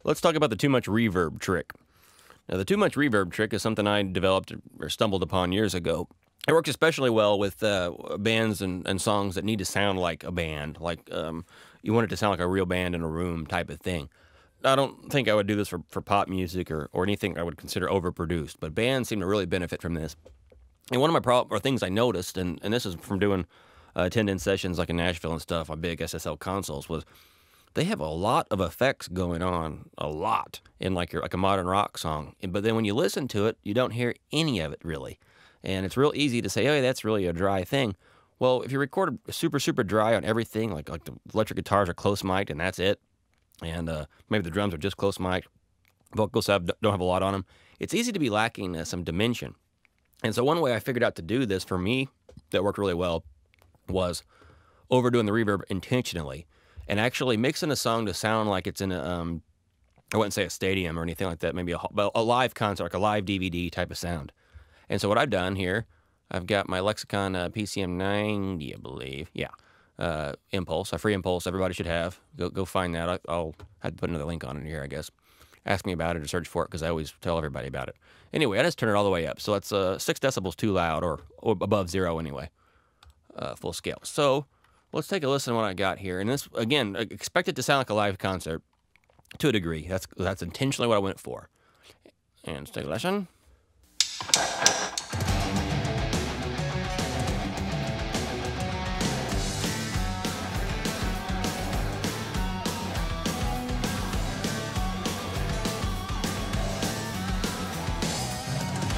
Let's talk about the too much reverb trick. Now, the too much reverb trick is something I developed or stumbled upon years ago. It works especially well with bands and songs that need to sound like a band, like you want it to sound like a real band in a room type of thing. I don't think I would do this for pop music or anything I would consider overproduced, but bands seem to really benefit from this. And one of my things I noticed, and this is from doing attendance sessions like in Nashville and stuff on big SSL consoles, was they have a lot of effects going on, a lot, in like a modern rock song. But then when you listen to it, you don't hear any of it really. And it's real easy to say, oh, yeah, that's really a dry thing. Well, if you record super, super dry on everything, like the electric guitars are close mic'd and that's it, and maybe the drums are just close mic'd, vocals don't have a lot on them, it's easy to be lacking some dimension. And so one way I figured out to do this for me that worked really well was overdoing the reverb intentionally and actually mixing a song to sound like it's in a, I wouldn't say a stadium or anything like that, maybe a live concert, like a live DVD type of sound. And so what I've done here, I've got my Lexicon PCM 90, I believe. Yeah. Impulse, a free Impulse everybody should have. Go find that. I'll have to put another link on it here, I guess. Ask me about it or search for it because I always tell everybody about it. Anyway, I just turn it all the way up. So that's 6 decibels too loud or above 0 anyway, full scale. So let's take a listen to what I got here. And this, again, expect it to sound like a live concert to a degree. That's intentionally what I went for. And let's take a listen.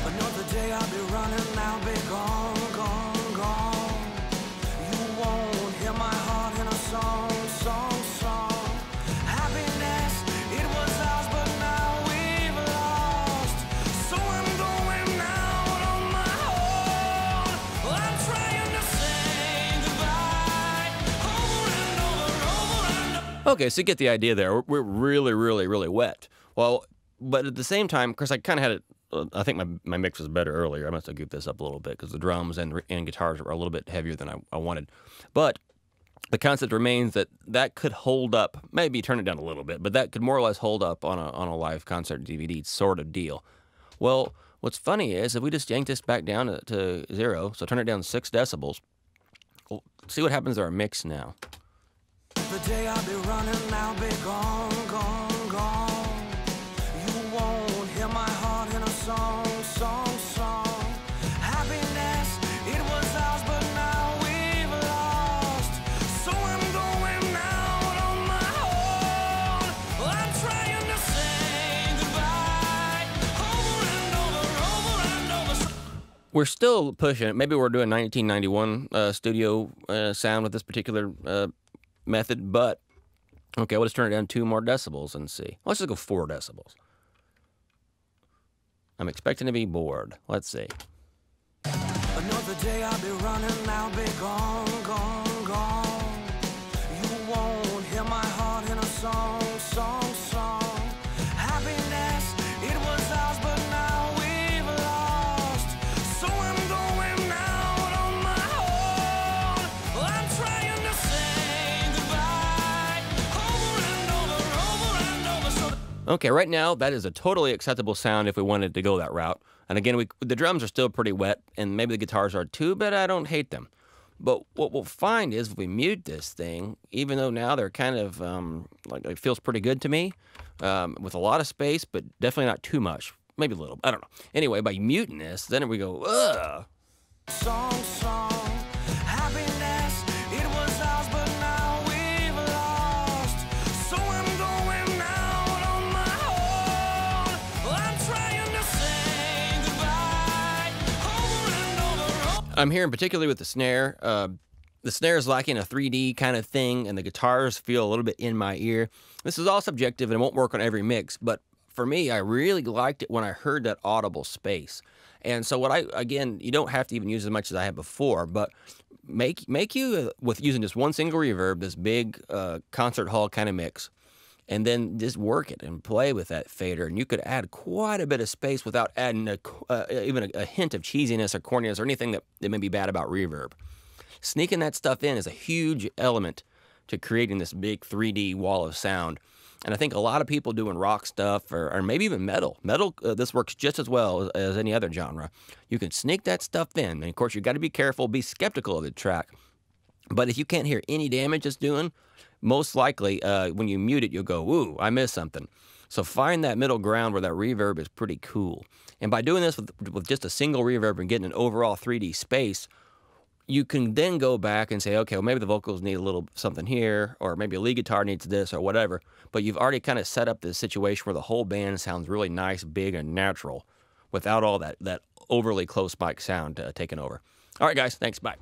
Another day I'll be running, I'll be gone, gone, gone. You won't hear my heart in a song, song, song. Happiness, it was ours, but now we've lost. So I'm going out on my own. I'm trying to say goodbye over and over and over. Okay, so you get the idea there. We're really, really, really wet. Well, but at the same time, of course, I kind of had it. I think my mix was better earlier. I must have goofed this up a little bit because the drums and guitars were a little bit heavier than I wanted. But the concept remains that could hold up, maybe turn it down a little bit, but that could more or less hold up on a live concert DVD sort of deal. Well, what's funny is if we just yank this back down to 0, so turn it down 6 decibels, we'll see what happens to our mix now. The day I'll be running, I'll be gone, gone, gone. You won't hear my heart in a song, song, song. Happiness, it was ours, but now we've lost. So I'm going out on my own. I'm trying to say goodbye over and over. We're still pushing it. Maybe we're doing 1991 studio sound with this particular method, but okay, we'll just turn it down 2 more decibels and see. Let's just go 4 decibels. I'm expecting to be bored. Let's see. Another day I'll be running, I'll be gone, gone, gone. You won't hear my heart in a song, song, song. Happiness, it was ours, but now we've lost. So I'm going out on my own. I'm trying to say goodbye over and over. Okay, right now, that is a totally acceptable sound if we wanted to go that route. And again, the drums are still pretty wet, and maybe the guitars are too, but I don't hate them. But what we'll find is if we mute this thing, even though now they're kind of, like it feels pretty good to me, with a lot of space, but definitely not too much. Maybe a little, I don't know. Anyway, by muting this, then we go, ugh. Song, song. Happiness, it was ours, but now we've lost. So I'm going out on my own. I'm trying to say goodbye over and over. I'm hearing particularly with the snare is lacking a 3D kind of thing, and the guitars feel a little bit in my ear. This is all subjective, and it won't work on every mix, but for me, I really liked it when I heard that audible space. And so again, you don't have to even use as much as I had before, but make you, with using just one single reverb, this big concert hall kind of mix, and then just work it and play with that fader, and you could add quite a bit of space without adding even a hint of cheesiness or corniness or anything that may be bad about reverb. Sneaking that stuff in is a huge element to creating this big 3D wall of sound. And I think a lot of people doing rock stuff or maybe even metal. Metal, this works just as well as any other genre. You can sneak that stuff in. And of course, you got to be careful, be skeptical of the track. But if you can't hear any damage it's doing, most likely when you mute it, you'll go, ooh, I missed something. So find that middle ground where that reverb is pretty cool. And by doing this with just a single reverb and getting an overall 3D space, you can then go back and say, okay, well, maybe the vocals need a little something here, or maybe a lead guitar needs this or whatever. But you've already kind of set up this situation where the whole band sounds really nice, big, and natural without all that overly close mic sound taking over. All right, guys, thanks. Bye.